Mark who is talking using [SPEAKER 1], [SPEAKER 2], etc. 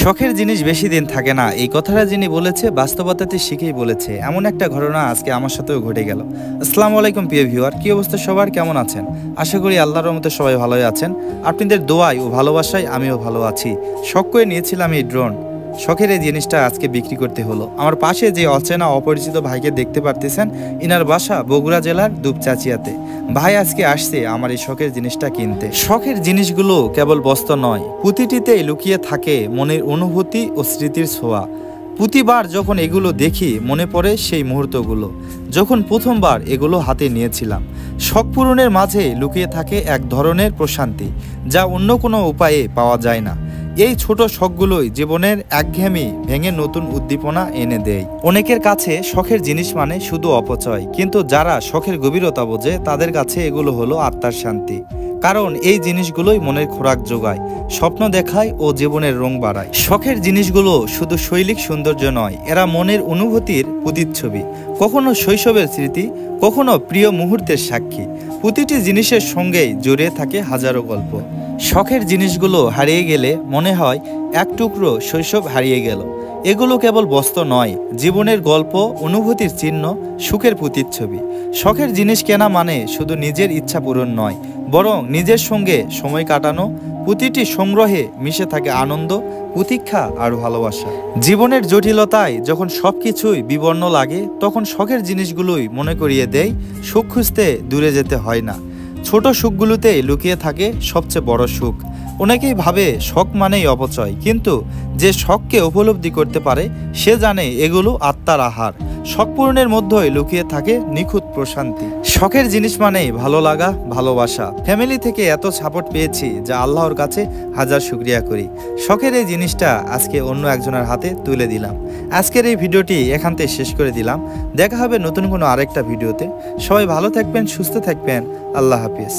[SPEAKER 1] শখের জিনিস বেশি দিন থাকে না, এই কথাটা যিনি বলেছে বাস্তবতাতে শিখেই বলেছে। এমন একটা ঘটনা আজকে আমার সাথেও ঘটে গেল। আসসালামু আলাইকুম প্রিয় ভিউয়ার, কি অবস্থা সবার, কেমন আছেন? আশা করি আল্লাহর রহমতে সবাই ভালোই আছেন। আপনাদের দোয়ায় ও ভালোবাসায় আমিও ভালো আছি। শখ করে নিয়েছিলাম এই ড্রোন। শখের এই জিনিসটা আজকে বিক্রি করতে হলো। আমার পাশে যে অচেনা অপরিচিত ভাইকে দেখতে পারতেছেন, ইনার বাসা বগুড়া জেলার দুপচাচিয়াতে। ভাই আজকে আসছে আমার এই শখের জিনিসটা কিনতে। শখের জিনিসগুলো কেবল বস্তু নয়, প্রতিটিতেই লুকিয়ে থাকে মনের অনুভূতি ও স্মৃতির ছোঁয়া। প্রতিবার যখন এগুলো দেখি মনে পড়ে সেই মুহূর্তগুলো, যখন প্রথমবার এগুলো হাতে নিয়েছিলাম। শখ পূরণের মাঝে লুকিয়ে থাকে এক ধরনের প্রশান্তি, যা অন্য কোনো উপায়ে পাওয়া যায় না। এই ছোট শখগুলোই জীবনের একঘেয়েমি ভেঙে নতুন উদ্দীপনা এনে দেয়। অনেকের কাছে শখের জিনিস মানে শুধু অপচয়, কিন্তু যারা শখের গভীরতা বোঝে তাদের কাছে এগুলো হলো আত্মার শান্তি। কারণ এই জিনিসগুলোই মনের খোরাক যোগায়, স্বপ্ন দেখায় ও জীবনের রং বাড়ায়। শখের জিনিসগুলো শুধু শৈলিক সৌন্দর্য নয়, এরা মনের অনুভূতির প্রতিচ্ছবি। কখনো শৈশবের স্মৃতি, কখনো প্রিয় মুহূর্তের সাক্ষী। প্রতিটি জিনিসের সঙ্গেই জড়িয়ে থাকে হাজারো গল্প। শখের জিনিসগুলো হারিয়ে গেলে মনে হয় এক টুকরো শৈশব হারিয়ে গেল। এগুলো কেবল বস্তু নয়, জীবনের গল্প, অনুভূতির চিহ্ন, সুখের প্রতিচ্ছবি। শখের জিনিস কেনা মানে শুধু নিজের ইচ্ছা পূরণ নয়, বরং নিজের সঙ্গে সময় কাটানো। প্রতিটি সংগ্রহে মিশে থাকে আনন্দ, প্রতীক্ষা আর ভালোবাসা। জীবনের জটিলতায় যখন সবকিছুই বিবর্ণ লাগে, তখন শখের জিনিসগুলোই মনে করিয়ে দেয় সুখ খুঁজতে দূরে যেতে হয় না। ছোট সুখগুলোতেই লুকিয়ে থাকে সবচেয়ে বড় সুখ। অনেকেই ভাবে শখ মানেই অপচয়, কিন্তু যে শখকে উপলব্ধি করতে পারে সে জানে এগুলো আত্মার আহার। শখ পূরণের মধ্যেই লুকিয়ে থাকে নিখুঁত প্রশান্তি। শখের জিনিস মানেই ভালো লাগা, ভালোবাসা। ফ্যামিলি থেকে এত সাপোর্ট পেয়েছি যা আল্লাহর কাছে হাজার শুকরিয়া করি। শখের এই জিনিসটা আজকে অন্য একজনের হাতে তুলে দিলাম। আজকের এই ভিডিওটি এখান থেকে শেষ করে দিলাম। দেখা হবে নতুন কোনো আরেকটা ভিডিওতে। সবাই ভালো থাকবেন, সুস্থ থাকবেন। আল্লাহ হাফিজ।